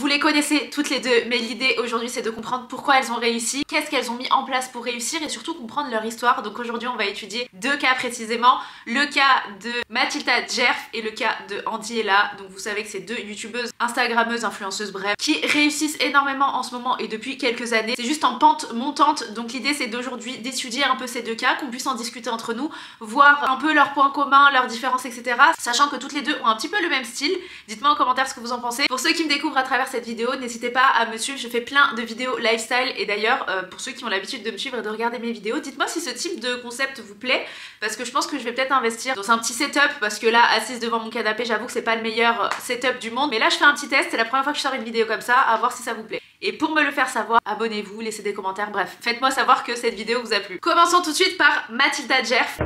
Vous les connaissez toutes les deux, mais l'idée aujourd'hui c'est de comprendre pourquoi elles ont réussi, qu'est-ce qu'elles ont mis en place pour réussir et surtout comprendre leur histoire. Donc aujourd'hui on va étudier deux cas précisément, le cas de Mathilda Djerf et le cas de Andiella. Donc vous savez que c'est deux youtubeuses, instagrammeuses, influenceuses, bref, qui réussissent énormément en ce moment et depuis quelques années. C'est juste en pente montante, donc l'idée c'est d'aujourd'hui d'étudier un peu ces deux cas, qu'on puisse en discuter entre nous, voir un peu leurs points communs, leurs différences, etc. Sachant que toutes les deux ont un petit peu le même style. Dites-moi en commentaire ce que vous en pensez. Pour ceux qui me découvrent à travers cette vidéo, n'hésitez pas à me suivre, je fais plein de vidéos lifestyle et d'ailleurs pour ceux qui ont l'habitude de me suivre et de regarder mes vidéos, dites-moi si ce type de concept vous plaît parce que je pense que je vais peut-être investir dans un petit setup parce que là assise devant mon canapé j'avoue que c'est pas le meilleur setup du monde, mais là je fais un petit test, c'est la première fois que je sors une vidéo comme ça, à voir si ça vous plaît. Et pour me le faire savoir, abonnez-vous, laissez des commentaires, bref, faites-moi savoir que cette vidéo vous a plu. Commençons tout de suite par Mathilda Djerf.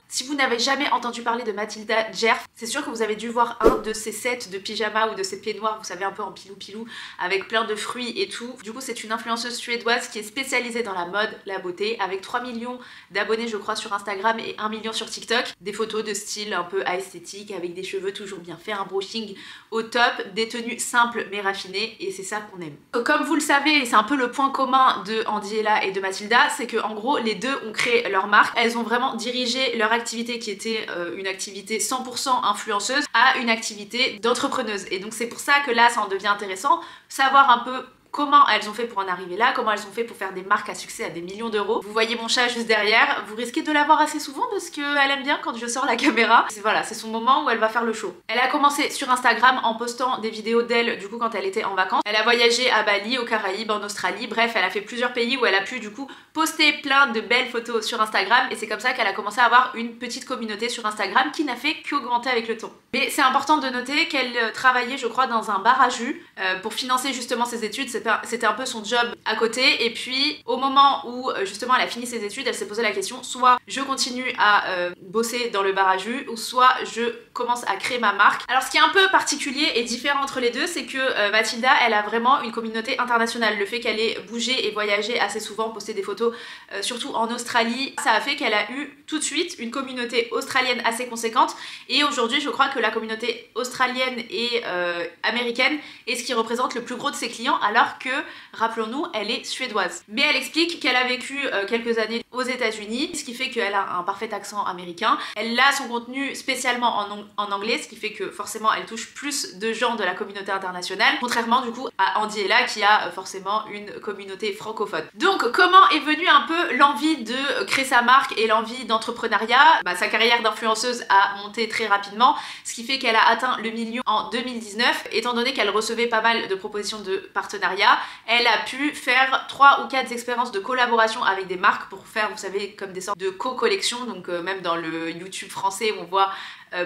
Si vous n'avez jamais entendu parler de Mathilda Djerf, c'est sûr que vous avez dû voir un de ces sets de pyjama ou de ces pieds noirs, vous savez, un peu en pilou-pilou, avec plein de fruits et tout. Du coup, c'est une influenceuse suédoise qui est spécialisée dans la mode, la beauté, avec 3 millions d'abonnés, je crois, sur Instagram et 1 million sur TikTok. Des photos de style un peu esthétique, avec des cheveux toujours bien faits, un brushing au top, des tenues simples mais raffinées, et c'est ça qu'on aime. Comme vous le savez, et c'est un peu le point commun de Andiella et de Mathilda, c'est que en gros, les deux ont créé leur marque. Elles ont vraiment dirigé leur activité qui était une activité 100% influenceuse à une activité d'entrepreneuse. Et donc c'est pour ça que là ça en devient intéressant, savoir un peu comment elles ont fait pour en arriver là, comment elles ont fait pour faire des marques à succès à des millions d'euros. Vous voyez mon chat juste derrière, vous risquez de la voir assez souvent parce qu'elle aime bien quand je sors la caméra. Voilà, c'est son moment où elle va faire le show. Elle a commencé sur Instagram en postant des vidéos d'elle du coup quand elle était en vacances. Elle a voyagé à Bali, aux Caraïbes, en Australie, bref elle a fait plusieurs pays où elle a pu du coup poster plein de belles photos sur Instagram et c'est comme ça qu'elle a commencé à avoir une petite communauté sur Instagram qui n'a fait qu'augmenter avec le temps. Mais c'est important de noter qu'elle travaillait je crois dans un bar à jus pour financer justement ses études. C'était un peu son job à côté et puis au moment où justement elle a fini ses études, elle s'est posé la question soit je continue à bosser dans le bar à jus ou soit je commence à créer ma marque. Alors ce qui est un peu particulier et différent entre les deux, c'est que Mathilda elle a vraiment une communauté internationale. Le fait qu'elle ait bougé et voyagé assez souvent, posté des photos surtout en Australie, ça a fait qu'elle a eu tout de suite une communauté australienne assez conséquente et aujourd'hui je crois que la communauté australienne et américaine est ce qui représente le plus gros de ses clients alors que, rappelons-nous, elle est suédoise. Mais elle explique qu'elle a vécu quelques années aux États-Unis, ce qui fait qu'elle a un parfait accent américain. Elle a son contenu spécialement en anglais, ce qui fait que forcément elle touche plus de gens de la communauté internationale, contrairement du coup à Andiella qui a forcément une communauté francophone. Donc comment est venue un peu l'envie de créer sa marque et l'envie d'entrepreneuriat? Sa carrière d'influenceuse a monté très rapidement, ce qui fait qu'elle a atteint le million en 2019, étant donné qu'elle recevait pas mal de propositions de partenariat. Elle a pu faire 3 ou 4 expériences de collaboration avec des marques pour faire, vous savez, comme des sortes de co-collections, donc même dans le YouTube français on voit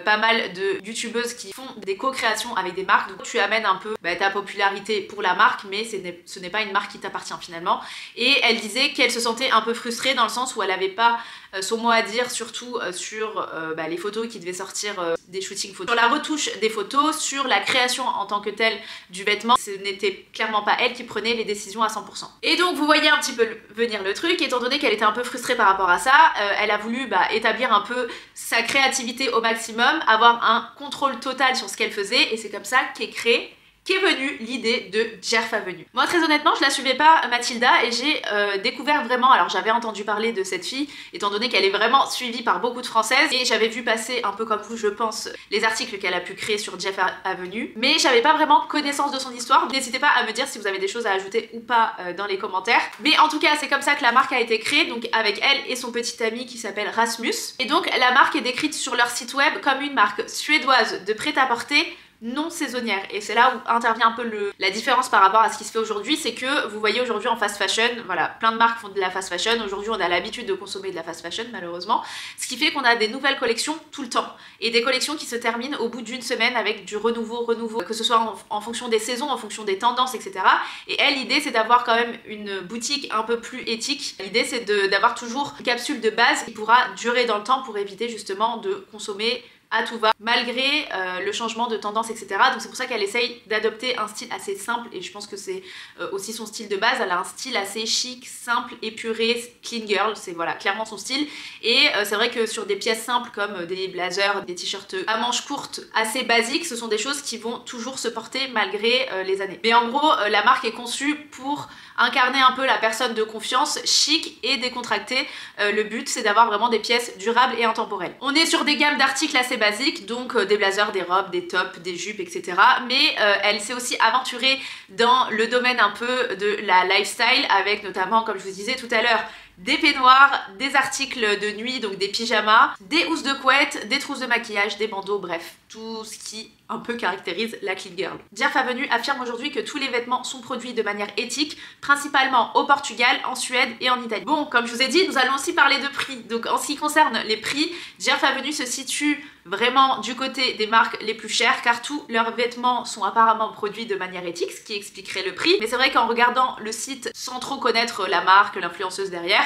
pas mal de youtubeuses qui font des co-créations avec des marques, donc tu amènes un peu ta popularité pour la marque mais ce n'est pas une marque qui t'appartient finalement. Et elle disait qu'elle se sentait un peu frustrée dans le sens où elle n'avait pas son mot à dire, surtout sur les photos qui devaient sortir des shootings photos, sur la retouche des photos, sur la création en tant que telle du vêtement. Ce n'était clairement pas elle qui prenait les décisions à 100%. Et donc vous voyez un petit peu venir le truc, étant donné qu'elle était un peu frustrée par rapport à ça, elle a voulu établir un peu sa créativité au maximum, avoir un contrôle total sur ce qu'elle faisait et c'est comme ça qu'est venue l'idée de Djerf Avenue. Moi très honnêtement je la suivais pas Mathilda et j'ai découvert vraiment, alors j'avais entendu parler de cette fille étant donné qu'elle est vraiment suivie par beaucoup de françaises et j'avais vu passer un peu comme vous je pense les articles qu'elle a pu créer sur Djerf Avenue mais j'avais pas vraiment connaissance de son histoire. N'hésitez pas à me dire si vous avez des choses à ajouter ou pas dans les commentaires, mais en tout cas c'est comme ça que la marque a été créée, donc avec elle et son petit ami qui s'appelle Rasmus. Et donc la marque est décrite sur leur site web comme une marque suédoise de prêt-à-porter non saisonnière et c'est là où intervient un peu la différence par rapport à ce qui se fait aujourd'hui. C'est que vous voyez aujourd'hui en fast fashion, voilà, plein de marques font de la fast fashion, aujourd'hui on a l'habitude de consommer de la fast fashion malheureusement, ce qui fait qu'on a des nouvelles collections tout le temps et des collections qui se terminent au bout d'une semaine avec du renouveau, que ce soit en fonction des saisons, en fonction des tendances, etc. Et elle, l'idée c'est d'avoir quand même une boutique un peu plus éthique. L'idée c'est d'avoir toujours une capsule de base qui pourra durer dans le temps pour éviter justement de consommer à tout va, malgré le changement de tendance, etc. Donc c'est pour ça qu'elle essaye d'adopter un style assez simple, et je pense que c'est aussi son style de base. Elle a un style assez chic, simple, épuré, clean girl, c'est voilà, clairement son style. Et c'est vrai que sur des pièces simples comme des blazers, des t-shirts à manches courtes assez basiques, ce sont des choses qui vont toujours se porter malgré les années. Mais en gros, la marque est conçue pour incarner un peu la personne de confiance, chic et décontractée. Le but, c'est d'avoir vraiment des pièces durables et intemporelles. On est sur des gammes d'articles assez basiques, donc des blazers, des robes, des tops, des jupes, etc. Mais elle s'est aussi aventurée dans le domaine un peu de la lifestyle, avec notamment, comme je vous disais tout à l'heure, des peignoirs, des articles de nuit, donc des pyjamas, des housses de couette, des trousses de maquillage, des bandeaux, bref, tout ce qui un peu caractérise la clean girl. Jeff Avenue affirme aujourd'hui que tous les vêtements sont produits de manière éthique, principalement au Portugal, en Suède et en Italie. Bon, comme je vous ai dit, nous allons aussi parler de prix. Donc en ce qui concerne les prix, Jeff Avenue se situe vraiment du côté des marques les plus chères, car tous leurs vêtements sont apparemment produits de manière éthique, ce qui expliquerait le prix. Mais c'est vrai qu'en regardant le site sans trop connaître la marque, l'influenceuse derrière,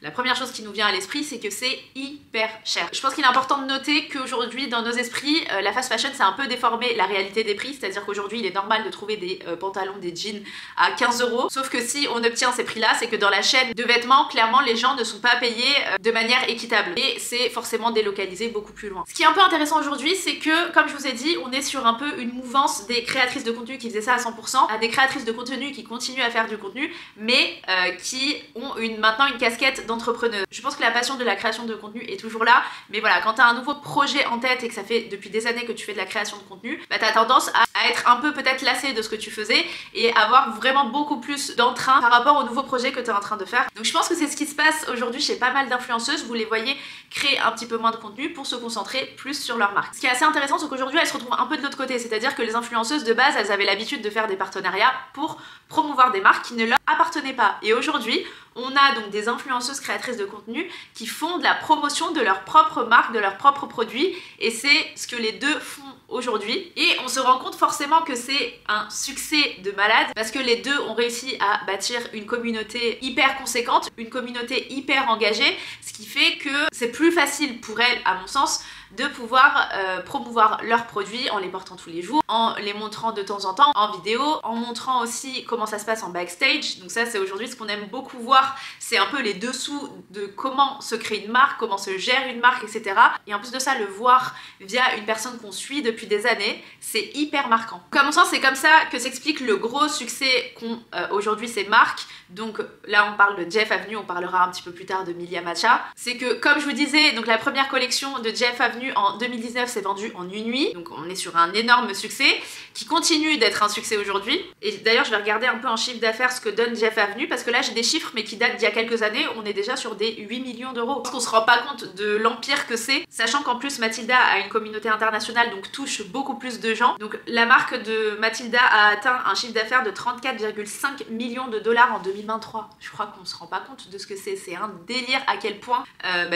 la première chose qui nous vient à l'esprit, c'est que c'est hyper cher. Je pense qu'il est important de noter qu'aujourd'hui, dans nos esprits, la fast fashion, c'est un peu déformé la réalité des prix, c'est-à-dire qu'aujourd'hui, il est normal de trouver des pantalons, des jeans à 15 €. Sauf que si on obtient ces prix-là, c'est que dans la chaîne de vêtements, clairement, les gens ne sont pas payés de manière équitable. Et c'est forcément délocalisé beaucoup plus loin. Ce qui est un peu intéressant aujourd'hui, c'est que, comme je vous ai dit, on est sur un peu une mouvance des créatrices de contenu qui faisaient ça à 100%, à des créatrices de contenu qui continuent à faire du contenu, mais qui ont maintenant une casquette d'entrepreneuse. Je pense que la passion de la création de contenu est toujours là, mais voilà, quand tu as un nouveau projet en tête et que ça fait depuis des années que tu fais de la création de contenu, bah tu as tendance à être un peu peut-être lassé de ce que tu faisais et avoir vraiment beaucoup plus d'entrain par rapport au nouveau projet que tu es en train de faire. Donc je pense que c'est ce qui se passe aujourd'hui chez pas mal d'influenceuses. Vous les voyez créer un petit peu moins de contenu pour se concentrer plus sur leur marque. Ce qui est assez intéressant, c'est qu'aujourd'hui elles se retrouvent un peu de l'autre côté, c'est-à-dire que les influenceuses de base, elles avaient l'habitude de faire des partenariats pour promouvoir des marques qui ne leur appartenaient pas. Et aujourd'hui, on a donc des influenceuses créatrices de contenu qui font de la promotion de leur propre marque, de leurs propres produits, et c'est ce que les deux font aujourd'hui. Et on se rend compte forcément que c'est un succès de malade parce que les deux ont réussi à bâtir une communauté hyper conséquente, une communauté hyper engagée, ce qui fait que c'est plus facile pour elles, à mon sens, de pouvoir promouvoir leurs produits en les portant tous les jours, en les montrant de temps en temps en vidéo, en montrant aussi comment ça se passe en backstage. Donc ça, c'est aujourd'hui ce qu'on aime beaucoup voir, c'est un peu les dessous de comment se crée une marque, comment se gère une marque, etc. Et en plus de ça, le voir via une personne qu'on suit depuis des années, c'est hyper marquant. Donc à mon sens, c'est comme ça que s'explique le gros succès qu'ont aujourd'hui ces marques. Donc là, on parle de Jeff Avenue, on parlera un petit peu plus tard de Milia Matcha. C'est que, comme je vous disais, donc la première collection de Jeff Avenue en 2019 s'est vendue en une nuit, donc on est sur un énorme succès qui continue d'être un succès aujourd'hui. Et d'ailleurs, je vais regarder un peu en chiffre d'affaires ce que donne Jeff Avenue, parce que là j'ai des chiffres mais qui datent d'il y a quelques années. On est déjà sur des 8 millions d'euros. Parce qu'on se rend pas compte de l'empire que c'est, sachant qu'en plus Mathilda a une communauté internationale, donc touche beaucoup plus de gens. Donc la marque de Mathilda a atteint un chiffre d'affaires de 34,5 millions de dollars en 2023. Je crois qu'on se rend pas compte de ce que c'est un délire à quel point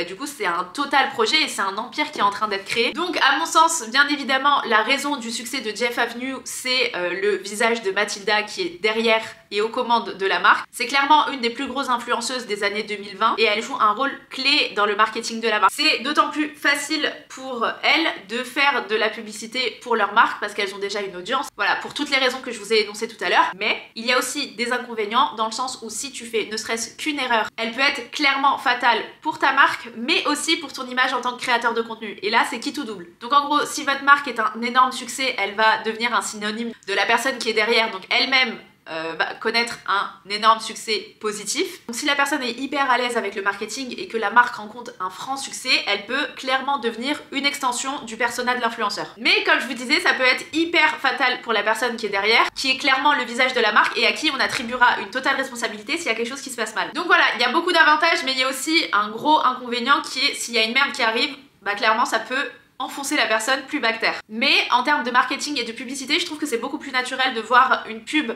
du coup c'est un total projet et c'est un empire qui est en train d'être créé. Donc à mon sens, bien évidemment, la raison du succès de Jeff Avenue, c'est le visage de Mathilda qui est derrière et aux commandes de la marque. C'est clairement une des plus grosses influenceuses des années 2020 et elle joue un rôle clé dans le marketing de la marque. C'est d'autant plus facile pour elles de faire de la publicité pour leur marque parce qu'elles ont déjà une audience. Voilà, pour toutes les raisons que je vous ai énoncées tout à l'heure. Mais il y a aussi des inconvénients dans le sens où si tu fais ne serait-ce qu'une erreur, elle peut être clairement fatale pour ta marque mais aussi pour ton image en tant que créateur de contenu. Et là, c'est qui tout double. Donc en gros, si votre marque est un énorme succès, elle va devenir un synonyme de la personne qui est derrière, donc elle-même va connaître un énorme succès positif. Donc si la personne est hyper à l'aise avec le marketing et que la marque rencontre un franc succès, elle peut clairement devenir une extension du persona de l'influenceur. Mais comme je vous disais, ça peut être hyper fatal pour la personne qui est derrière, qui est clairement le visage de la marque et à qui on attribuera une totale responsabilité s'il y a quelque chose qui se passe mal. Donc voilà, il y a beaucoup d'avantages, mais il y a aussi un gros inconvénient qui est s'il y a une merde qui arrive, bah clairement ça peut enfoncer la personne plus bactère. Mais en termes de marketing et de publicité, je trouve que c'est beaucoup plus naturel de voir une pub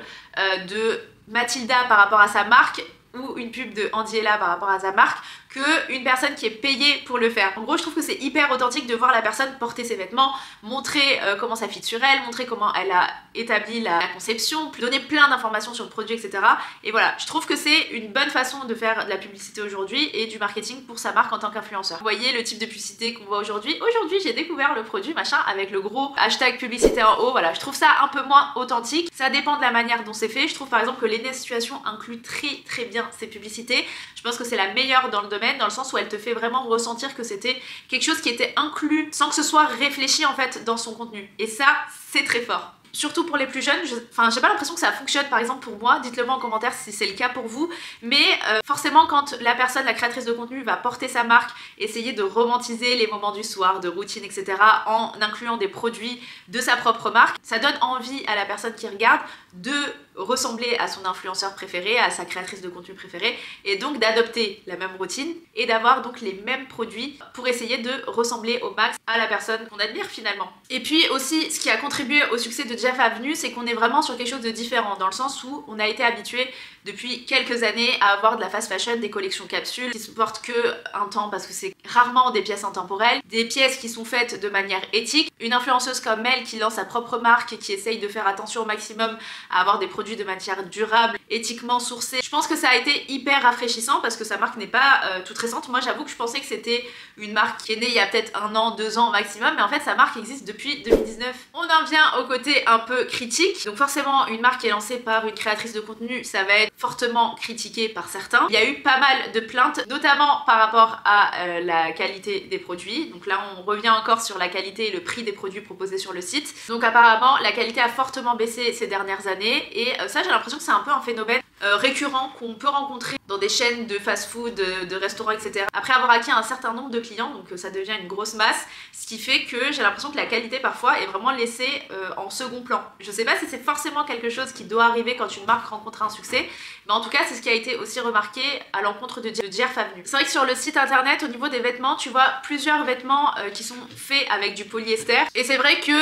de Mathilda par rapport à sa marque ou une pub de Andiella par rapport à sa marque qu'une personne qui est payée pour le faire. En gros, je trouve que c'est hyper authentique de voir la personne porter ses vêtements, montrer comment ça fit sur elle, montrer comment elle a établi la conception, donner plein d'informations sur le produit, etc. Et voilà, je trouve que c'est une bonne façon de faire de la publicité aujourd'hui et du marketing pour sa marque en tant qu'influenceur. Vous voyez le type de publicité qu'on voit aujourd'hui. Aujourd'hui, j'ai découvert le produit machin avec le gros hashtag publicité en haut. Voilà, je trouve ça un peu moins authentique. Ça dépend de la manière dont c'est fait. Je trouve par exemple que Léné Situation inclut très bien ses publicités. Je pense que c'est la meilleure dans le domaine, dans le sens où elle te fait vraiment ressentir que c'était quelque chose qui était inclus sans que ce soit réfléchi en fait dans son contenu. Et ça, c'est très fort. Surtout pour les plus jeunes, j'ai pas l'impression que ça fonctionne par exemple pour moi, dites-le moi en commentaire si c'est le cas pour vous, mais forcément quand la personne, la créatrice de contenu va porter sa marque, essayer de romantiser les moments du soir, de routine, etc. en incluant des produits de sa propre marque, ça donne envie à la personne qui regarde de ressembler à son influenceur préféré, à sa créatrice de contenu préférée, et donc d'adopter la même routine et d'avoir donc les mêmes produits pour essayer de ressembler au max à la personne qu'on admire finalement. Et puis aussi, ce qui a contribué au succès de Jeff Avenue, c'est qu'on est vraiment sur quelque chose de différent, dans le sens où on a été habitué depuis quelques années à avoir de la fast fashion, des collections capsules qui se portent que un temps parce que c'est rarement des pièces intemporelles, des pièces qui sont faites de manière éthique. Une influenceuse comme elle qui lance sa propre marque et qui essaye de faire attention au maximum à avoir des produits de matière durable, éthiquement sourcés. Je pense que ça a été hyper rafraîchissant parce que sa marque n'est pas toute récente. Moi j'avoue que je pensais que c'était une marque qui est née il y a peut-être 1 an, 2 ans maximum, mais en fait sa marque existe depuis 2019. On en vient au côté un peu critique. Donc forcément une marque qui est lancée par une créatrice de contenu, ça va être fortement critiqué par certains. Il y a eu pas mal de plaintes, notamment par rapport à la qualité des produits. Donc là on revient encore sur la qualité et le prix des produits proposés sur le site. Donc apparemment la qualité a fortement baissé ces dernières années et ça j'ai l'impression que c'est un peu un phénomène récurrent qu'on peut rencontrer dans des chaînes de fast-food, de restaurants, etc. Après avoir acquis un certain nombre de clients, donc ça devient une grosse masse, ce qui fait que j'ai l'impression que la qualité parfois est vraiment laissée en second plan. Je sais pas si c'est forcément quelque chose qui doit arriver quand une marque rencontre un succès, mais en tout cas c'est ce qui a été aussi remarqué à l'encontre de Jeff Avenue. C'est vrai que sur le site internet, au niveau des vêtements, tu vois plusieurs vêtements qui sont faits avec du polyester, et c'est vrai que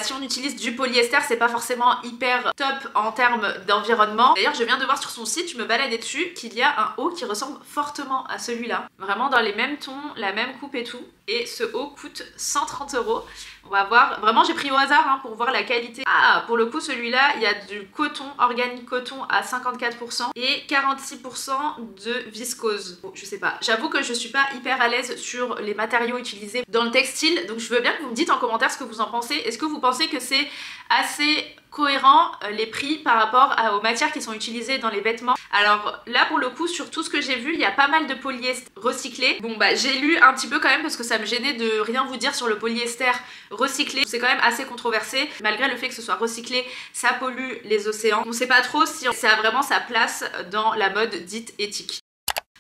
si on utilise du polyester, c'est pas forcément hyper top en termes d'environnement. D'ailleurs je viens de voir sur son site, je me baladais dessus, qu'il y a un haut qui ressemble fortement à celui-là, vraiment dans les mêmes tons, la même coupe et tout, et ce haut coûte 130 €. On va voir, vraiment j'ai pris au hasard hein, pour voir la qualité. Ah, pour le coup celui-là, il y a du coton, organique coton à 54% et 46% de viscose. Bon, je sais pas, j'avoue que je suis pas hyper à l'aise sur les matériaux utilisés dans le textile, donc je veux bien que vous me dites en commentaire ce que vous en pensez. Est-ce que vous pensez que c'est assez cohérent les prix par rapport aux matières qui sont utilisées dans les vêtements? Alors là pour le coup sur tout ce que j'ai vu il y a pas mal de polyester recyclé. Bon bah j'ai lu un petit peu quand même parce que ça me gênait de rien vous dire sur le polyester recyclé. C'est quand même assez controversé, malgré le fait que ce soit recyclé ça pollue les océans. On sait pas trop si ça a vraiment sa place dans la mode dite éthique.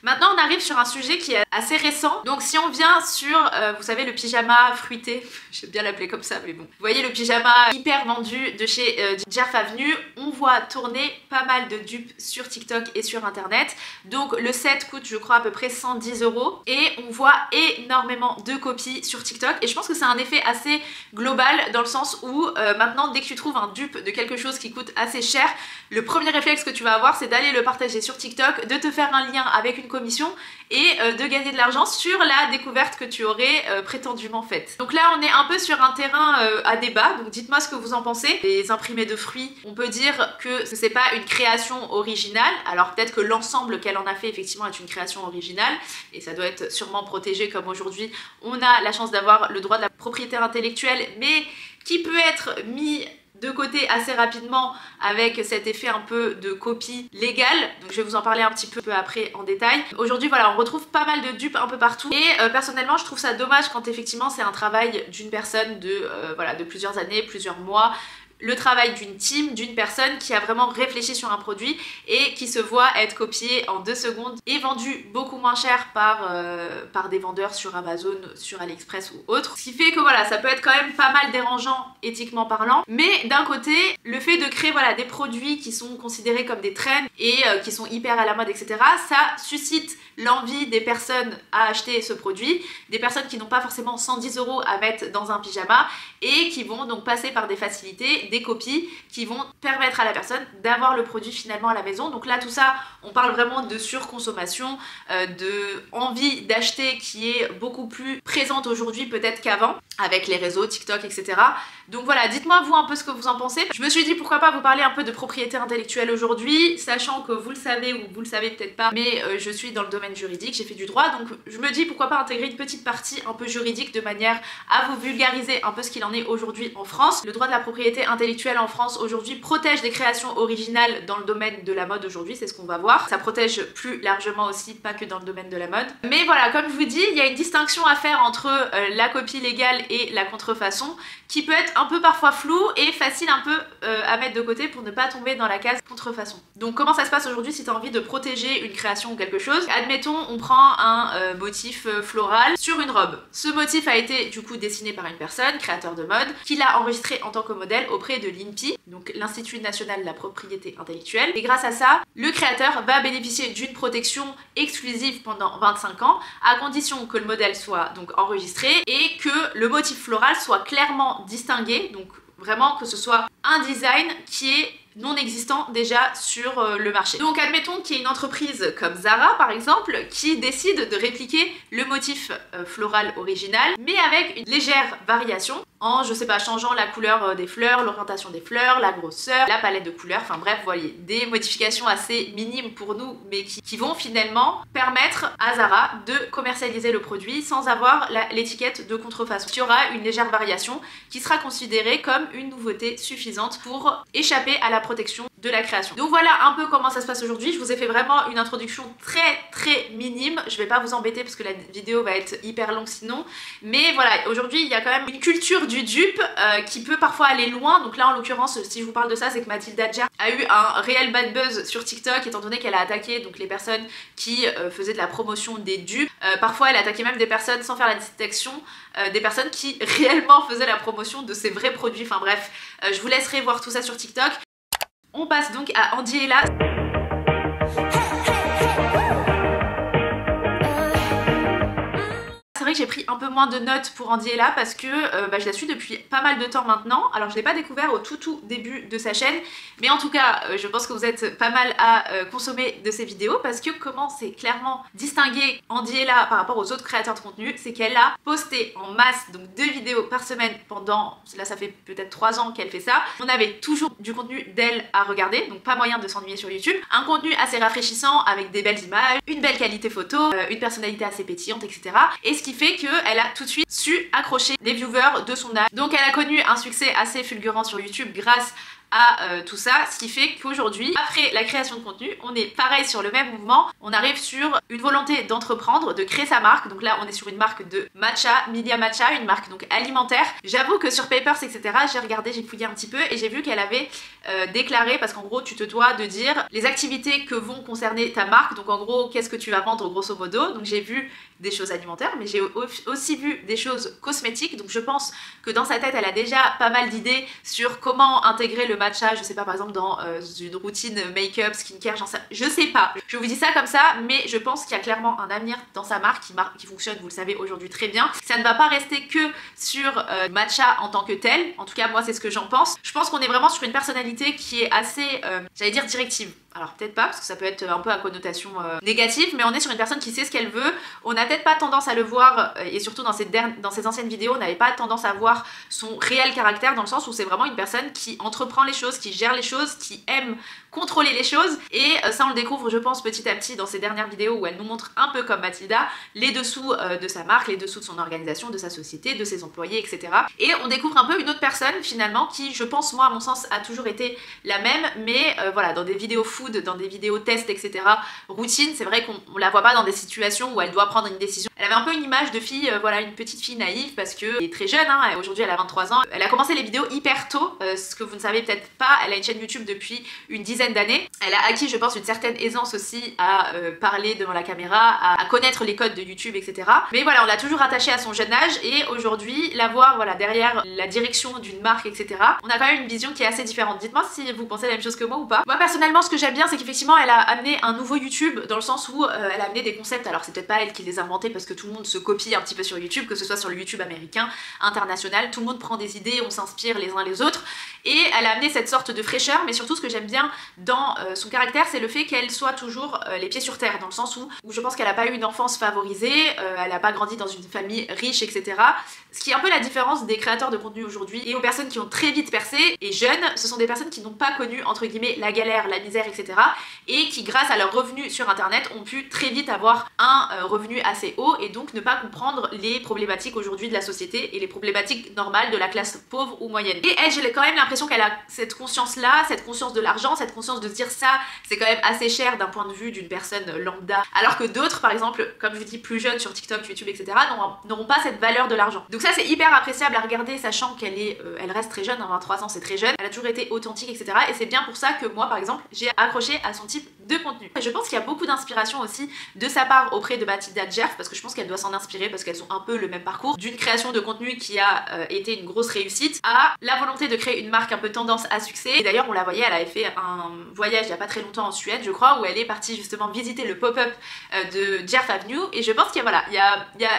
Maintenant on arrive sur un sujet qui est assez récent, donc si on vient sur, vous savez le pyjama fruité, j'aime bien l'appeler comme ça mais bon, vous voyez le pyjama hyper vendu de chez Jeff Avenue, on voit tourner pas mal de dupes sur TikTok et sur internet, donc le set coûte je crois à peu près 110 € et on voit énormément de copies sur TikTok et je pense que c'est un effet assez global dans le sens où maintenant dès que tu trouves un dupe de quelque chose qui coûte assez cher, le premier réflexe que tu vas avoir c'est d'aller le partager sur TikTok, de te faire un lien avec une commission et de gagner de l'argent sur la découverte que tu aurais prétendument faite. Donc là on est un peu sur un terrain à débat, donc dites-moi ce que vous en pensez. Les imprimés de fruits, on peut dire que c'est pas une création originale, alors peut-être que l'ensemble qu'elle en a fait effectivement est une création originale et ça doit être sûrement protégé comme aujourd'hui on a la chance d'avoir le droit de la propriété intellectuelle mais qui peut être mis de côté assez rapidement avec cet effet un peu de copie légale, donc je vais vous en parler un petit peu après en détail. Aujourd'hui voilà on retrouve pas mal de dupes un peu partout et personnellement je trouve ça dommage quand effectivement c'est un travail d'une personne de plusieurs années, plusieurs mois, le travail d'une team, d'une personne qui a vraiment réfléchi sur un produit et qui se voit être copié en 2 secondes et vendu beaucoup moins cher par des vendeurs sur Amazon, sur AliExpress ou autre. Ce qui fait que voilà, ça peut être quand même pas mal dérangeant éthiquement parlant, mais d'un côté, le fait de créer voilà, des produits qui sont considérés comme des trends et qui sont hyper à la mode, etc., ça suscite l'envie des personnes à acheter ce produit, des personnes qui n'ont pas forcément 110 € à mettre dans un pyjama et qui vont donc passer par des facilités, des copies qui vont permettre à la personne d'avoir le produit finalement à la maison. Donc là tout ça, on parle vraiment de surconsommation, de envie d'acheter qui est beaucoup plus présente aujourd'hui peut-être qu'avant avec les réseaux, TikTok, etc. Donc voilà, dites-moi vous un peu ce que vous en pensez. Je me suis dit pourquoi pas vous parler un peu de propriété intellectuelle aujourd'hui, sachant que vous le savez ou vous le savez peut-être pas, mais je suis dans le domaine juridique, j'ai fait du droit, donc je me dis pourquoi pas intégrer une petite partie un peu juridique de manière à vous vulgariser un peu ce qu'il en est aujourd'hui en France. Le droit de la propriété intellectuelle en France aujourd'hui protège des créations originales dans le domaine de la mode aujourd'hui, c'est ce qu'on va voir. Ça protège plus largement aussi, pas que dans le domaine de la mode. Mais voilà, comme je vous dis, il y a une distinction à faire entre la copie légale et la contrefaçon, qui peut être un peu parfois floue et facile un peu à mettre de côté pour ne pas tomber dans la case contrefaçon. Donc comment ça se passe aujourd'hui si tu as envie de protéger une création ou quelque chose? Admettons, on prend un motif floral sur une robe. Ce motif a été du coup dessiné par une personne, créateur de mode, qui l'a enregistré en tant que modèle auprès de l'INPI, donc l'Institut National de la Propriété Intellectuelle. Et grâce à ça, le créateur va bénéficier d'une protection exclusive pendant 25 ans, à condition que le modèle soit donc enregistré et que le motif floral soit clairement distingué, donc vraiment que ce soit un design qui est non existant déjà sur le marché. Donc admettons qu'il y ait une entreprise comme Zara par exemple qui décide de répliquer le motif floral original mais avec une légère variation en, je sais pas, changeant la couleur des fleurs, l'orientation des fleurs, la grosseur, la palette de couleurs, enfin bref, vous voyez, des modifications assez minimes pour nous mais qui vont finalement permettre à Zara de commercialiser le produit sans avoir l'étiquette de contrefaçon. Il y aura une légère variation qui sera considérée comme une nouveauté suffisante pour échapper à la protection de la création. Donc voilà un peu comment ça se passe aujourd'hui. Je vous ai fait vraiment une introduction très minime. Je vais pas vous embêter parce que la vidéo va être hyper longue sinon. Mais voilà, aujourd'hui il y a quand même une culture du dupe qui peut parfois aller loin. Donc là en l'occurrence, si je vous parle de ça, c'est que Mathilda Djerf a eu un réel bad buzz sur TikTok étant donné qu'elle a attaqué donc les personnes qui faisaient de la promotion des dupes. Parfois elle attaquait même des personnes sans faire la distinction, des personnes qui réellement faisaient la promotion de ces vrais produits. Enfin bref, je vous laisserai voir tout ça sur TikTok. On passe donc à Andy Ella. C'est vrai que j'ai pris un peu moins de notes pour Andy Ella parce que je la suis depuis pas mal de temps maintenant. Alors je l'ai pas découvert au tout début de sa chaîne, mais en tout cas je pense que vous êtes pas mal à consommer de ses vidéos parce que comment c'est clairement distinguer Andy Ella par rapport aux autres créateurs de contenu, c'est qu'elle a posté en masse donc 2 vidéos par semaine pendant, là ça fait peut-être 3 ans qu'elle fait ça. On avait toujours du contenu d'elle à regarder, donc pas moyen de s'ennuyer sur YouTube. Un contenu assez rafraîchissant avec des belles images, une belle qualité photo, une personnalité assez pétillante, etc. Et ce qui fait qu'elle a tout de suite su accrocher les viewers de son âge. Donc elle a connu un succès assez fulgurant sur YouTube grâce à tout ça, ce qui fait qu'aujourd'hui, après la création de contenu, on est pareil sur le même mouvement, on arrive sur une volonté d'entreprendre, de créer sa marque. Donc là on est sur une marque de matcha, Milia Matcha, une marque donc alimentaire. J'avoue que sur Papers etc, j'ai regardé, j'ai fouillé un petit peu et j'ai vu qu'elle avait déclaré, parce qu'en gros tu te dois de dire les activités que vont concerner ta marque, donc en gros qu'est-ce que tu vas vendre grosso modo. Donc j'ai vu des choses alimentaires mais j'ai aussi vu des choses cosmétiques, donc je pense que dans sa tête elle a déjà pas mal d'idées sur comment intégrer le matcha, je sais pas, par exemple dans une routine make-up, skincare, je sais pas. Je vous dis ça comme ça, mais je pense qu'il y a clairement un avenir dans sa marque qui fonctionne, vous le savez aujourd'hui très bien. Ça ne va pas rester que sur matcha en tant que tel, en tout cas moi c'est ce que j'en pense. Je pense qu'on est vraiment sur une personnalité qui est assez, j'allais dire directive. Alors peut-être pas, parce que ça peut être un peu à connotation négative, mais on est sur une personne qui sait ce qu'elle veut. On n'a peut-être pas tendance à le voir, et surtout dans ses anciennes vidéos, on n'avait pas tendance à voir son réel caractère, dans le sens où c'est vraiment une personne qui entreprend les choses, qui gère les choses, qui aime contrôler les choses. Et ça on le découvre je pense petit à petit dans ses dernières vidéos où elle nous montre un peu comme Mathilda les dessous de sa marque, les dessous de son organisation, de sa société, de ses employés, etc. Et on découvre un peu une autre personne finalement qui, je pense moi à mon sens, a toujours été la même, mais voilà, dans des vidéos food, dans des vidéos tests, etc. routine, c'est vrai qu'on la voit pas dans des situations où elle doit prendre une décision. Elle avait un peu une image de fille, voilà, une petite fille naïve parce que elle est très jeune, hein, aujourd'hui elle a 23 ans. Elle a commencé les vidéos hyper tôt, ce que vous ne savez peut-être pas, elle a une chaîne YouTube depuis une dizaine d'années. Elle a acquis je pense une certaine aisance aussi à parler devant la caméra, à connaître les codes de YouTube, etc. Mais voilà, on l'a toujours attachée à son jeune âge et aujourd'hui la voir voilà, derrière la direction d'une marque, etc. On a quand même une vision qui est assez différente. Dites-moi si vous pensez la même chose que moi ou pas. Moi personnellement ce que j'aime j'aime bien, c'est qu'effectivement elle a amené un nouveau YouTube dans le sens où elle a amené des concepts, alors c'est peut-être pas elle qui les a inventés parce que tout le monde se copie un petit peu sur YouTube, que ce soit sur le YouTube américain, international, tout le monde prend des idées, on s'inspire les uns les autres, et elle a amené cette sorte de fraîcheur, mais surtout ce que j'aime bien dans son caractère, c'est le fait qu'elle soit toujours les pieds sur terre, dans le sens où je pense qu'elle a pas eu une enfance favorisée, elle a pas grandi dans une famille riche, etc. Ce qui est un peu la différence des créateurs de contenu aujourd'hui et aux personnes qui ont très vite percé et jeunes, ce sont des personnes qui n'ont pas connu entre guillemets la galère, la misère, etc. et qui grâce à leurs revenus sur internet ont pu très vite avoir un revenu assez haut et donc ne pas comprendre les problématiques aujourd'hui de la société et les problématiques normales de la classe pauvre ou moyenne. Et elle, j'ai quand même l'impression qu'elle a cette conscience là, cette conscience de l'argent, cette conscience de se dire ça c'est quand même assez cher d'un point de vue d'une personne lambda, alors que d'autres par exemple, comme je vous dis plus jeunes sur TikTok, YouTube, etc. n'auront pas cette valeur de l'argent. Donc ça c'est hyper appréciable à regarder, sachant qu'elle est, elle reste très jeune, 23 ans c'est très jeune, elle a toujours été authentique, etc. Et c'est bien pour ça que moi par exemple j'ai accroché à son type de contenu. Et je pense qu'il y a beaucoup d'inspiration aussi de sa part auprès de Mathilda Djerf, parce que je pense qu'elle doit s'en inspirer parce qu'elles ont un peu le même parcours, d'une création de contenu qui a été une grosse réussite à la volonté de créer une marque un peu tendance à succès. Et d'ailleurs on la voyait, elle avait fait un voyage il y a pas très longtemps en Suède je crois, où elle est partie justement visiter le pop-up de Djerf Avenue, et je pense qu'il y a, voilà,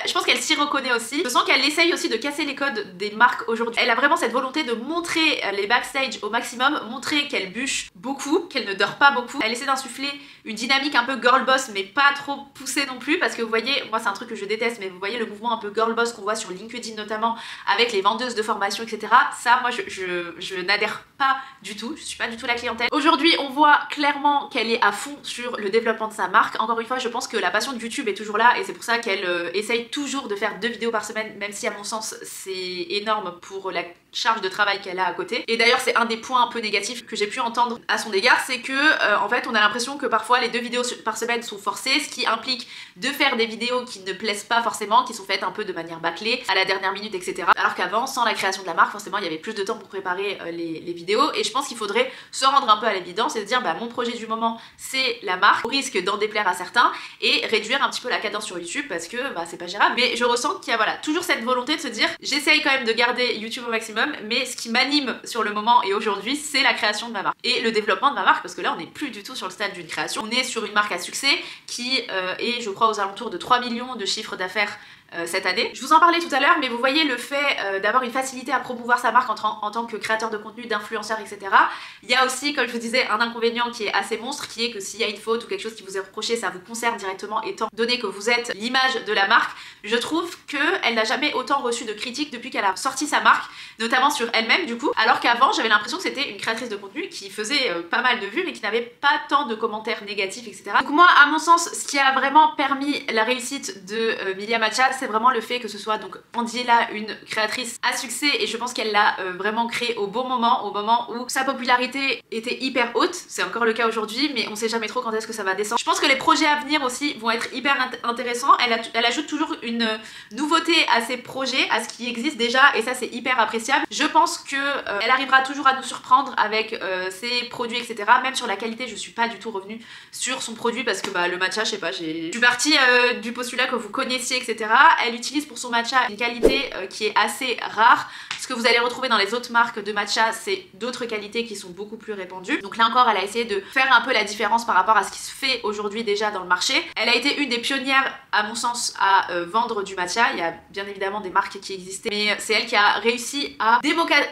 je pense qu'elle s'y reconnaît aussi. Je sens qu'elle essaye aussi de casser les codes des marques aujourd'hui. Elle a vraiment cette volonté de montrer les backstage au maximum, montrer qu'elle bûche beaucoup, qu'elle ne dort pas beaucoup. Elle essaie d'insuffler une dynamique un peu girl boss mais pas trop poussée non plus, parce que vous voyez, moi c'est un truc que je déteste, mais vous voyez le mouvement un peu girl boss qu'on voit sur LinkedIn notamment avec les vendeuses de formation, etc. Ça moi je n'adhère pas du tout, je suis pas du tout la clientèle. Aujourd'hui on voit clairement qu'elle est à fond sur le développement de sa marque. Encore une fois je pense que la passion de YouTube est toujours là et c'est pour ça qu'elle essaye toujours de faire 2 vidéos par semaine, même si à mon sens c'est énorme pour la charge de travail qu'elle a à côté. Et d'ailleurs c'est un des points un peu négatifs que j'ai pu entendre à son égard, c'est que en fait on a l'impression que parfois les 2 vidéos par semaine sont forcées, ce qui implique de faire des vidéos qui ne plaisent pas forcément, qui sont faites un peu de manière bâclée, à la dernière minute, etc. Alors qu'avant, sans la création de la marque, forcément il y avait plus de temps pour préparer les vidéos, et je pense qu'il faudrait se rendre un peu à l'évidence et se dire bah mon projet du moment c'est la marque, au risque d'en déplaire à certains, et réduire un petit peu la cadence sur YouTube parce que bah c'est pas gérable. Mais je ressens qu'il y a voilà toujours cette volonté de se dire j'essaye quand même de garder YouTube au maximum, mais ce qui m'anime sur le moment et aujourd'hui c'est la création de ma marque et le développement de ma marque, parce que là on n'est plus du tout sur le stade d'une création, on est sur une marque à succès qui est je crois aux alentours de 3 millions de chiffre d'affaires cette année. Je vous en parlais tout à l'heure, mais vous voyez le fait d'avoir une facilité à promouvoir sa marque en tant que créateur de contenu, d'influenceur, etc. Il y a aussi, comme je vous disais, un inconvénient qui est assez monstre, qui est que s'il y a une faute ou quelque chose qui vous est reproché, ça vous concerne directement, étant donné que vous êtes l'image de la marque. Je trouve qu'elle n'a jamais autant reçu de critiques depuis qu'elle a sorti sa marque, notamment sur elle-même du coup, alors qu'avant j'avais l'impression que c'était une créatrice de contenu qui faisait pas mal de vues mais qui n'avait pas tant de commentaires négatifs, etc. Donc moi, à mon sens, ce qui a vraiment permis la réussite de Millia Matcha, c'est vraiment le fait que ce soit donc Andiela, une créatrice à succès, et je pense qu'elle l'a vraiment créé au bon moment, au moment où sa popularité était hyper haute. C'est encore le cas aujourd'hui, mais on sait jamais trop quand est-ce que ça va descendre. Je pense que les projets à venir aussi vont être hyper intéressants. Elle ajoute toujours une nouveauté à ses projets, à ce qui existe déjà, et ça c'est hyper appréciable. Je pense que elle arrivera toujours à nous surprendre avec ses produits, etc. Même sur la qualité, je suis pas du tout revenue sur son produit parce que bah, le matcha, je sais pas, je suis partie du postulat que vous connaissiez, etc. Elle utilise pour son matcha une qualité qui est assez rare. Ce que vous allez retrouver dans les autres marques de matcha, c'est d'autres qualités qui sont beaucoup plus répandues. Donc là encore, elle a essayé de faire un peu la différence par rapport à ce qui se fait aujourd'hui déjà dans le marché. Elle a été une des pionnières, à mon sens, à vendre du matcha. Il y a bien évidemment des marques qui existaient, mais c'est elle qui a réussi à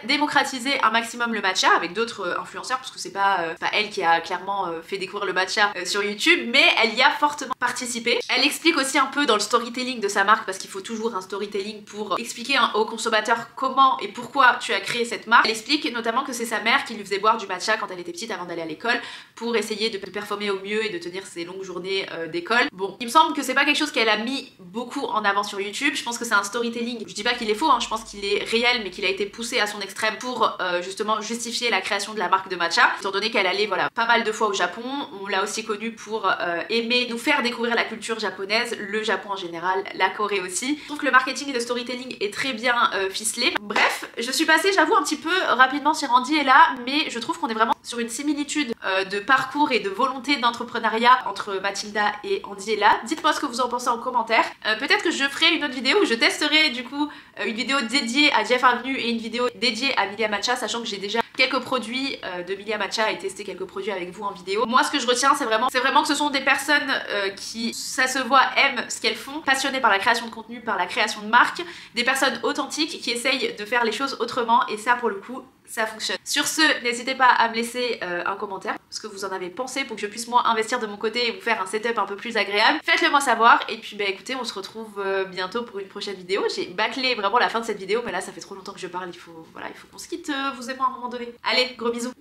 démocratiser un maximum le matcha avec d'autres influenceurs, parce que c'est pas elle qui a clairement fait découvrir le matcha sur YouTube, mais elle y a fortement participé. Elle explique aussi un peu dans le storytelling de sa marque, parce qu'il faut toujours un storytelling pour expliquer aux consommateurs comment et pourquoi tu as créé cette marque. Elle explique notamment que c'est sa mère qui lui faisait boire du matcha quand elle était petite avant d'aller à l'école pour essayer de performer au mieux et de tenir ses longues journées d'école. Bon, il me semble que c'est pas quelque chose qu'elle a mis beaucoup en avant sur YouTube. Je pense que c'est un storytelling, je dis pas qu'il est faux, hein, je pense qu'il est réel, mais qu'il a été poussé à son extrême pour justement justifier la création de la marque de matcha, étant donné qu'elle allait voilà pas mal de fois au Japon. On l'a aussi connue pour aimer nous faire découvrir la culture japonaise, le Japon en général, la Corée aussi. Je trouve que le marketing et le storytelling est très bien ficelé. Bref, je suis passée, j'avoue, un petit peu rapidement sur Andiela, mais je trouve qu'on est vraiment sur une similitude de parcours et de volonté d'entrepreneuriat entre Mathilda et Angela. Dites-moi ce que vous en pensez en commentaire. Peut-être que je ferai une autre vidéo où je testerai du coup une vidéo dédiée à Jeff Avenue et une vidéo dédiée à Milia Matcha, sachant que j'ai déjà quelques produits de Milia Matcha et testé quelques produits avec vous en vidéo. Moi, ce que je retiens, c'est vraiment que ce sont des personnes qui, ça se voit, aiment ce qu'elles font, passionnées par la création de contenu, par la création de marques, des personnes authentiques qui essayent de faire les choses autrement, et ça, pour le coup, ça fonctionne. Sur ce, n'hésitez pas à me laisser un commentaire, ce que vous en avez pensé, pour que je puisse moi investir de mon côté et vous faire un setup un peu plus agréable. Faites-le moi savoir, et puis bah écoutez, on se retrouve bientôt pour une prochaine vidéo. J'ai bâclé vraiment la fin de cette vidéo, mais là ça fait trop longtemps que je parle, il faut qu'on se quitte, vous et moi, à un moment donné. Allez, gros bisous.